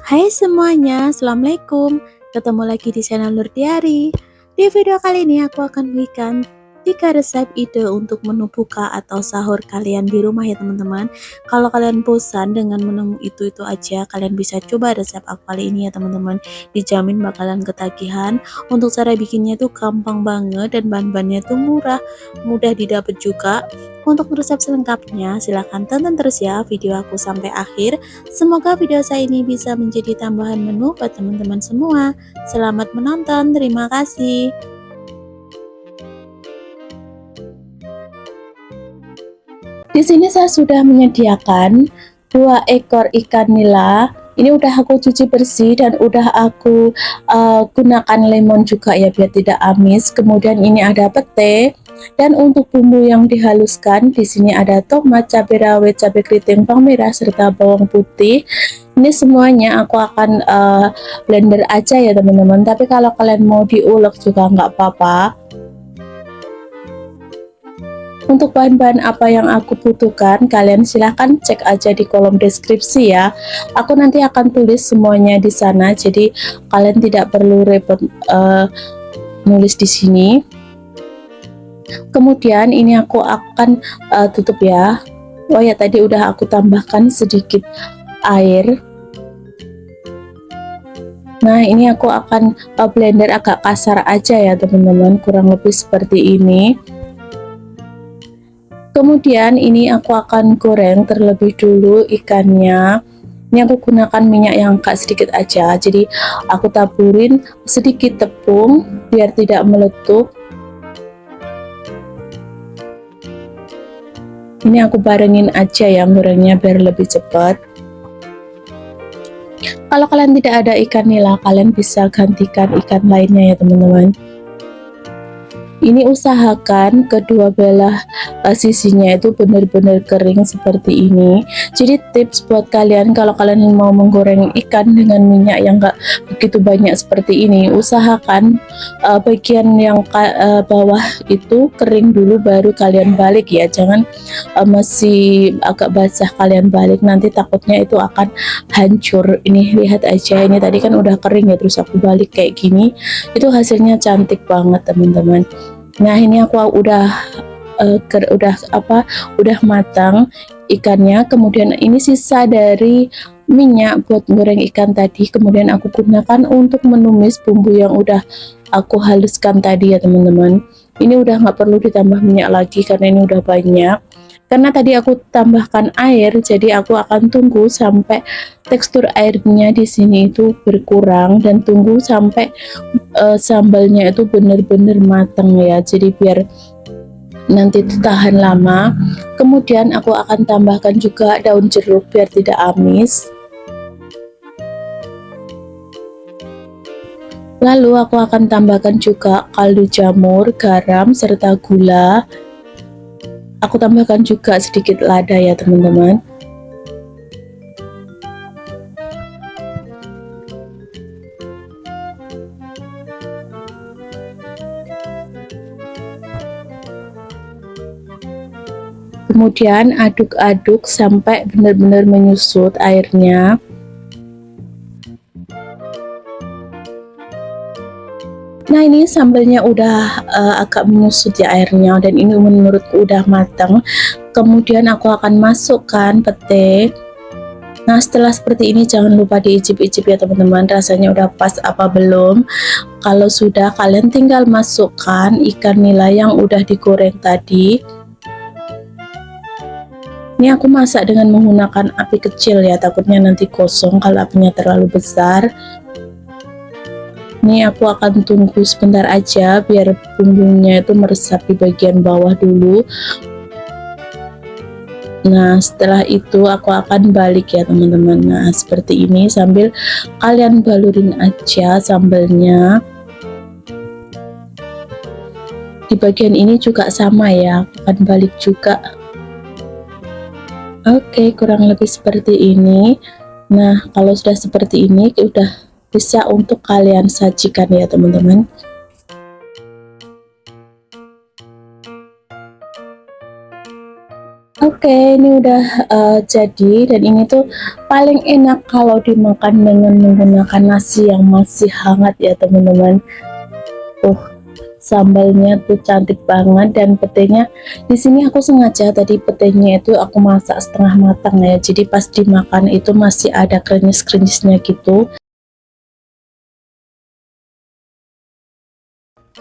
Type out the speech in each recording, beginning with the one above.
Hai semuanya, Assalamualaikum. Ketemu lagi di channel Nur Diari. Di video kali ini aku akan berikan 3 resep ide untuk menu buka atau sahur kalian di rumah ya teman-teman. Kalau kalian bosan dengan menu itu-itu aja, kalian bisa coba resep aku kali ini ya teman-teman. Dijamin bakalan ketagihan. Untuk cara bikinnya itu gampang banget dan bahan-bahannya itu murah, mudah didapat juga. Untuk resep selengkapnya, silahkan tonton terus ya video aku sampai akhir. Semoga video saya ini bisa menjadi tambahan menu buat teman-teman semua. Selamat menonton, terima kasih. Di sini saya sudah menyediakan 2 ekor ikan nila. Ini udah aku cuci bersih dan udah aku gunakan lemon juga ya biar tidak amis. Kemudian ini ada pete. Dan untuk bumbu yang dihaluskan di sini ada tomat, cabai rawit, cabai keriting, bawang merah serta bawang putih. Ini semuanya aku akan blender aja ya teman-teman. Tapi kalau kalian mau diulek juga nggak apa-apa. Untuk bahan-bahan apa yang aku butuhkan, kalian silahkan cek aja di kolom deskripsi ya. Aku nanti akan tulis semuanya di sana, jadi kalian tidak perlu repot nulis di sini. Kemudian ini aku akan tutup ya. Oh ya, tadi udah aku tambahkan sedikit air. Nah, ini aku akan blender agak kasar aja ya teman-teman, kurang lebih seperti ini. Kemudian ini aku akan goreng terlebih dulu ikannya. Ini aku gunakan minyak yang agak sedikit aja, jadi aku taburin sedikit tepung biar tidak meletup. Ini aku barengin aja ya gorengnya biar lebih cepat. Kalau kalian tidak ada ikan nila, kalian bisa gantikan ikan lainnya ya teman-teman. Ini usahakan kedua belah sisinya itu benar-benar kering seperti ini. Jadi tips buat kalian kalau kalian mau menggoreng ikan dengan minyak yang enggak begitu banyak seperti ini, usahakan bagian yang bawah itu kering dulu baru kalian balik ya. Jangan masih agak basah kalian balik, nanti takutnya itu akan hancur. Ini lihat aja, ini tadi kan udah kering ya, terus aku balik kayak gini, itu hasilnya cantik banget teman-teman. Nah, ini aku udah udah matang ikannya. Kemudian ini sisa dari minyak buat goreng ikan tadi, kemudian aku gunakan untuk menumis bumbu yang udah aku haluskan tadi ya teman-teman. Ini udah nggak perlu ditambah minyak lagi karena ini udah banyak. Karena tadi aku tambahkan air, jadi aku akan tunggu sampai tekstur airnya di sini itu berkurang dan tunggu sampai sambalnya itu benar-benar matang ya. Jadi biar nanti tahan lama. Kemudian aku akan tambahkan juga daun jeruk biar tidak amis. Lalu aku akan tambahkan juga kaldu jamur, garam, serta gula. Aku tambahkan juga sedikit lada ya teman-teman. Kemudian aduk-aduk sampai benar-benar menyusut airnya. Nah, ini sambalnya udah agak menyusut ya airnya, dan ini menurutku udah matang. Kemudian aku akan masukkan pete. Nah, setelah seperti ini jangan lupa diicip-icip ya teman-teman, rasanya udah pas apa belum. Kalau sudah, kalian tinggal masukkan ikan nila yang udah digoreng tadi. Ini aku masak dengan menggunakan api kecil ya, takutnya nanti gosong kalau apinya terlalu besar. Ini aku akan tunggu sebentar aja biar bumbunya itu meresap di bagian bawah dulu. Nah, setelah itu aku akan balik ya teman-teman. Nah, seperti ini sambil kalian balurin aja sambalnya. Di bagian ini juga sama ya, akan balik juga. Oke, kurang lebih seperti ini. Nah, kalau sudah seperti ini udah bisa untuk kalian sajikan ya teman-teman. Oke, ini udah jadi, dan ini tuh paling enak kalau dimakan dengan menggunakan nasi yang masih hangat ya teman-teman. Tuh, sambalnya tuh cantik banget, dan petenya di sini aku sengaja tadi petenya itu aku masak setengah matang ya. Jadi pas dimakan itu masih ada krenyes-krenyesnya gitu.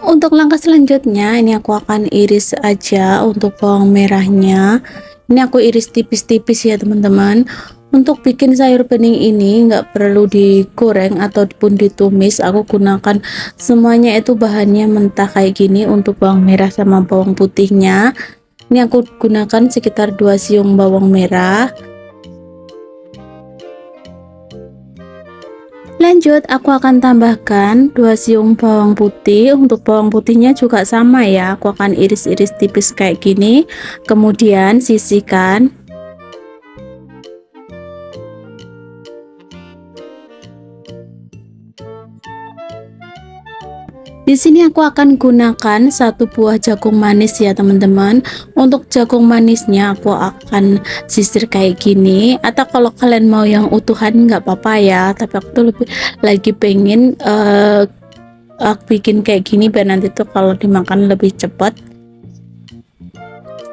Untuk langkah selanjutnya, ini aku akan iris aja untuk bawang merahnya. Ini aku iris tipis-tipis ya teman-teman. Untuk bikin sayur bening ini nggak perlu digoreng ataupun ditumis. Aku gunakan semuanya itu bahannya mentah kayak gini. Untuk bawang merah sama bawang putihnya, ini aku gunakan sekitar 2 siung bawang merah. Lanjut, aku akan tambahkan 2 siung bawang putih. Untuk bawang putihnya juga sama ya, aku akan iris-iris tipis kayak gini, kemudian sisihkan. Di sini aku akan gunakan 1 buah jagung manis ya teman-teman. Untuk jagung manisnya aku akan sisir kayak gini, atau kalau kalian mau yang utuhan nggak apa-apa ya, tapi aku tuh lebih lagi pengen aku bikin kayak gini biar nanti tuh kalau dimakan lebih cepat.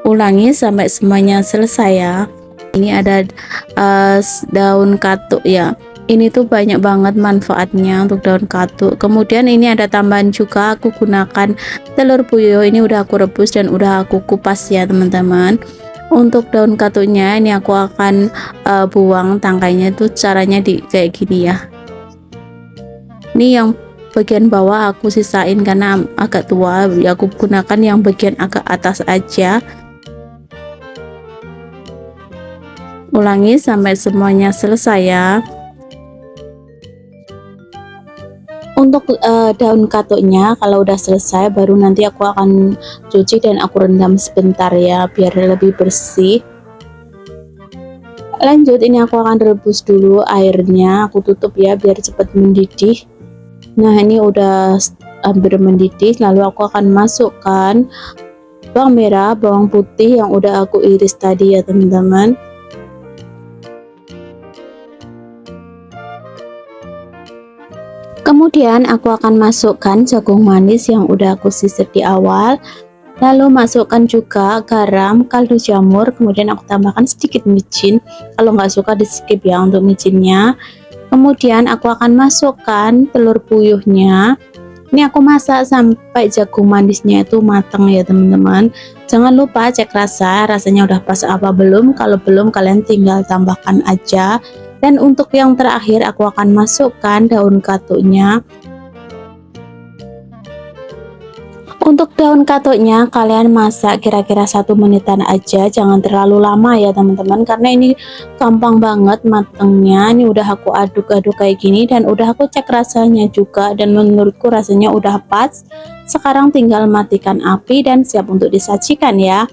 Ulangi sampai semuanya selesai ya. Ini ada daun katuk ya. Ini tuh banyak banget manfaatnya untuk daun katuk. Kemudian ini ada tambahan juga, aku gunakan telur puyuh. Ini udah aku rebus dan udah aku kupas ya teman-teman. Untuk daun katuknya ini aku akan buang tangkainya, itu caranya di kayak gini ya. Ini yang bagian bawah aku sisain karena agak tua, ya aku gunakan yang bagian agak atas aja. Ulangi sampai semuanya selesai ya. Untuk daun katuknya kalau udah selesai baru nanti aku akan cuci dan aku rendam sebentar ya biar lebih bersih. Lanjut, ini aku akan rebus dulu airnya, aku tutup ya biar cepat mendidih. Nah, ini udah hampir mendidih, lalu aku akan masukkan bawang merah, bawang putih yang udah aku iris tadi ya teman-teman. Kemudian aku akan masukkan jagung manis yang udah aku sisir di awal, lalu masukkan juga garam, kaldu jamur, kemudian aku tambahkan sedikit micin. Kalau nggak suka di skip ya untuk micinnya. Kemudian aku akan masukkan telur puyuhnya. Ini aku masak sampai jagung manisnya itu matang ya teman-teman. Jangan lupa cek rasanya udah pas apa belum. Kalau belum kalian tinggal tambahkan aja. Dan untuk yang terakhir aku akan masukkan daun katuknya. Untuk daun katuknya kalian masak kira-kira 1 menitan aja, jangan terlalu lama ya teman-teman, karena ini gampang banget matengnya. Ini udah aku aduk-aduk kayak gini dan udah aku cek rasanya juga, dan menurutku rasanya udah pas. Sekarang tinggal matikan api dan siap untuk disajikan ya.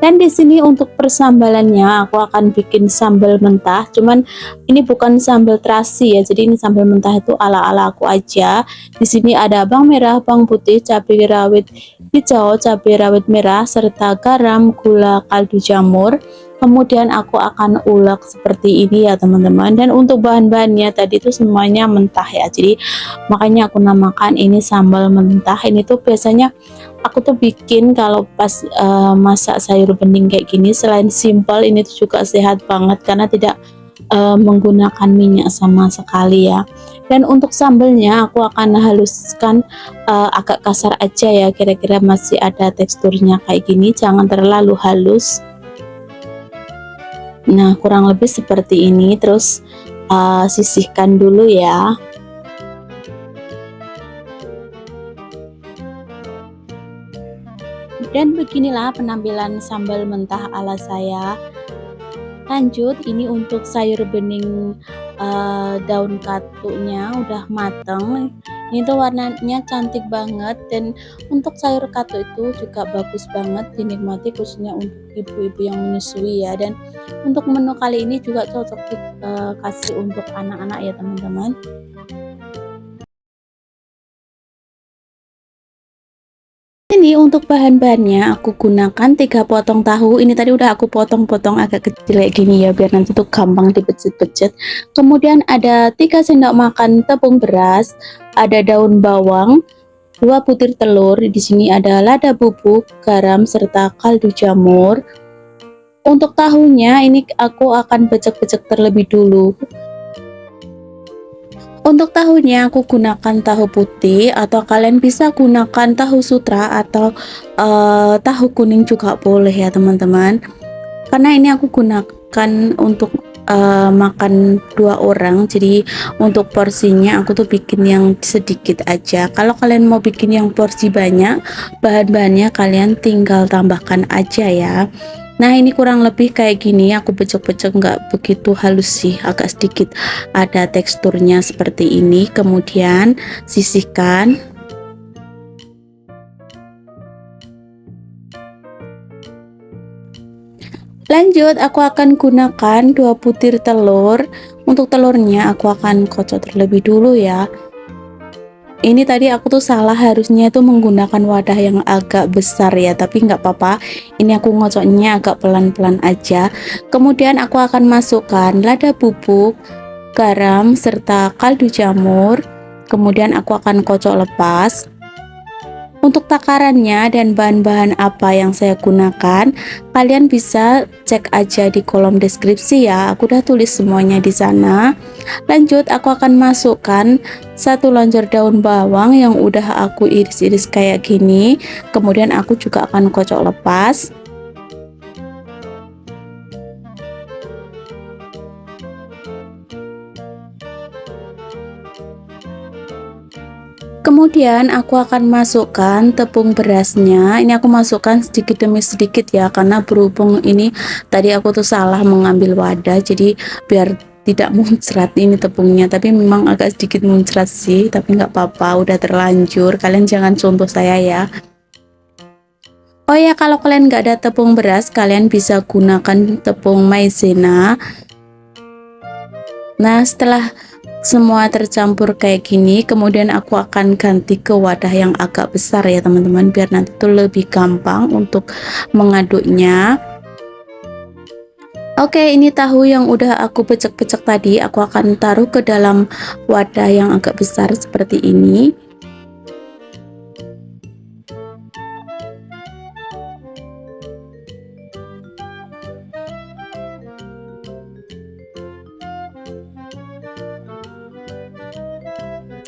Dan di sini untuk persambalannya aku akan bikin sambal mentah, cuman ini bukan sambal terasi ya, jadi ini sambal mentah itu ala-ala aku aja. Di sini ada bawang merah, bawang putih, cabai rawit hijau, cabai rawit merah, serta garam, gula, kaldu jamur. Kemudian aku akan ulek seperti ini ya teman-teman. Dan untuk bahan-bahannya tadi itu semuanya mentah ya, jadi makanya aku namakan ini sambal mentah. Ini tuh biasanya aku tuh bikin kalau pas masak sayur bening kayak gini, selain simple ini tuh juga sehat banget karena tidak menggunakan minyak sama sekali ya. Dan untuk sambelnya aku akan haluskan agak kasar aja ya, kira-kira masih ada teksturnya kayak gini, jangan terlalu halus. Nah, kurang lebih seperti ini. Terus sisihkan dulu ya. Dan beginilah penampilan sambal mentah ala saya. Lanjut, ini untuk sayur bening daun katuknya udah mateng. Ini tuh warnanya cantik banget, dan untuk sayur katuk itu juga bagus banget dinikmati khususnya untuk ibu-ibu yang menyusui ya. Dan untuk menu kali ini juga cocok dikasih untuk anak-anak ya teman-teman. Ini untuk bahan-bahannya aku gunakan 3 potong tahu. Ini tadi udah aku potong-potong agak kecil kayak gini ya, biar nanti tuh gampang dipecet-pecet. Kemudian ada 3 sendok makan tepung beras, ada daun bawang, 2 butir telur. Di sini ada lada bubuk, garam serta kaldu jamur. Untuk tahunya ini aku akan becek-becek terlebih dulu. Untuk tahunya aku gunakan tahu putih, atau kalian bisa gunakan tahu sutra atau tahu kuning juga boleh ya teman-teman. Karena ini aku gunakan untuk makan 2 orang, jadi untuk porsinya aku tuh bikin yang sedikit aja. Kalau kalian mau bikin yang porsi banyak, bahan-bahannya kalian tinggal tambahkan aja ya. Nah ini kurang lebih kayak gini, aku becek-becek nggak begitu halus sih, agak sedikit ada teksturnya seperti ini. Kemudian sisihkan. Lanjut aku akan gunakan 2 butir telur. Untuk telurnya aku akan kocok terlebih dulu ya. Ini tadi aku tuh salah, harusnya itu menggunakan wadah yang agak besar ya, tapi nggak apa-apa, ini aku ngocoknya agak pelan-pelan aja. Kemudian aku akan masukkan lada bubuk, garam serta kaldu jamur. Kemudian aku akan kocok lepas. Untuk takarannya dan bahan-bahan apa yang saya gunakan, kalian bisa cek aja di kolom deskripsi ya. Aku udah tulis semuanya di sana. Lanjut, aku akan masukkan 1 lonjor daun bawang yang udah aku iris-iris kayak gini. Kemudian aku juga akan kocok lepas. Kemudian aku akan masukkan tepung berasnya. Ini aku masukkan sedikit demi sedikit ya, karena berhubung ini tadi aku tuh salah mengambil wadah, jadi biar tidak muncrat ini tepungnya, tapi memang agak sedikit muncrat sih, tapi nggak apa-apa, udah terlanjur. Kalian jangan contoh saya ya. Oh ya, kalau kalian nggak ada tepung beras, kalian bisa gunakan tepung maizena. Nah setelah semua tercampur kayak gini, kemudian aku akan ganti ke wadah yang agak besar ya teman-teman, biar nanti tuh lebih gampang untuk mengaduknya. Oke, ini tahu yang udah aku pecek-pecek tadi aku akan taruh ke dalam wadah yang agak besar seperti ini.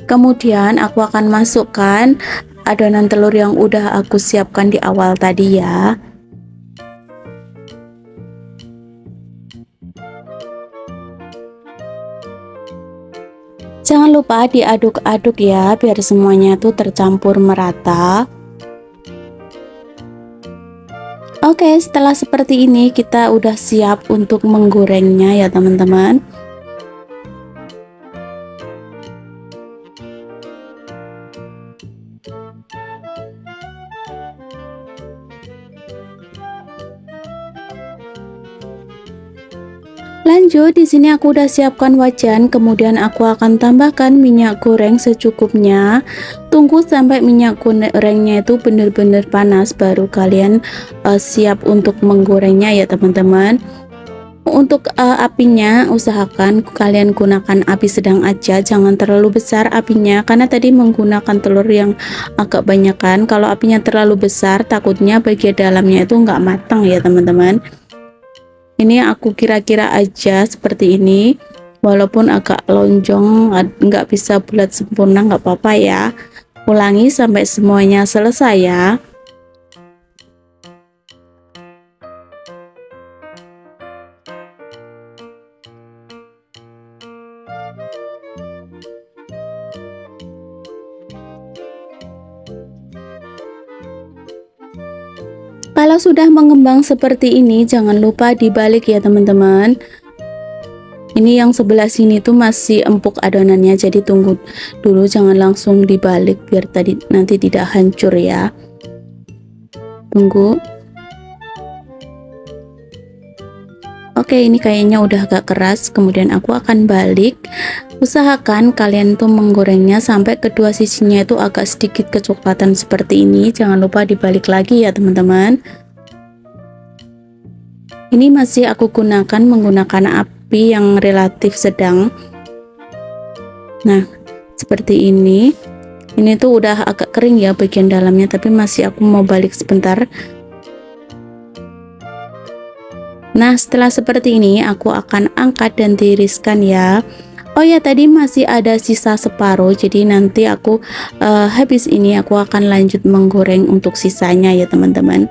Kemudian aku akan masukkan adonan telur yang udah aku siapkan di awal tadi ya. Jangan lupa diaduk-aduk ya, biar semuanya tuh tercampur merata. Oke, setelah seperti ini kita udah siap untuk menggorengnya ya teman-teman. Lanjut, di sini aku udah siapkan wajan, kemudian aku akan tambahkan minyak goreng secukupnya. Tunggu sampai minyak gorengnya itu benar-benar panas, baru kalian siap untuk menggorengnya ya teman-teman. Untuk apinya usahakan kalian gunakan api sedang aja, jangan terlalu besar apinya, karena tadi menggunakan telur yang agak banyak kan. Kalau apinya terlalu besar, takutnya bagian dalamnya itu nggak matang ya teman-teman. Ini aku kira-kira aja seperti ini, walaupun agak lonjong, nggak bisa bulat sempurna, nggak apa-apa ya. Ulangi sampai semuanya selesai ya. Kalau sudah mengembang seperti ini, jangan lupa dibalik ya teman-teman. Ini yang sebelah sini tuh masih empuk adonannya, jadi tunggu dulu, jangan langsung dibalik biar tadi nanti tidak hancur ya. Tunggu. Oke, ini kayaknya udah agak keras, kemudian aku akan balik. Usahakan kalian tuh menggorengnya sampai kedua sisinya itu agak sedikit kecoklatan seperti ini. Jangan lupa dibalik lagi ya teman-teman. Ini masih aku gunakan menggunakan api yang relatif sedang. Nah, seperti ini. Ini tuh udah agak kering ya bagian dalamnya, tapi masih aku mau balik sebentar. Nah, setelah seperti ini aku akan angkat dan tiriskan ya. Oh ya, tadi masih ada sisa separuh, jadi nanti aku habis ini aku akan lanjut menggoreng untuk sisanya ya teman-teman.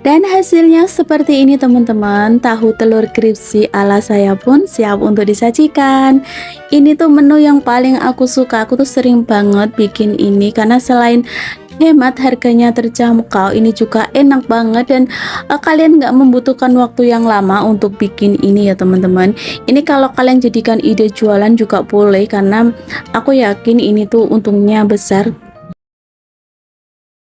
Dan hasilnya seperti ini teman-teman, tahu telur crispy ala saya pun siap untuk disajikan. Ini tuh menu yang paling aku suka, aku tuh sering banget bikin ini karena selain hemat harganya terjangkau, ini juga enak banget dan kalian nggak membutuhkan waktu yang lama untuk bikin ini ya teman-teman. Ini kalau kalian jadikan ide jualan juga boleh karena aku yakin ini tuh untungnya besar.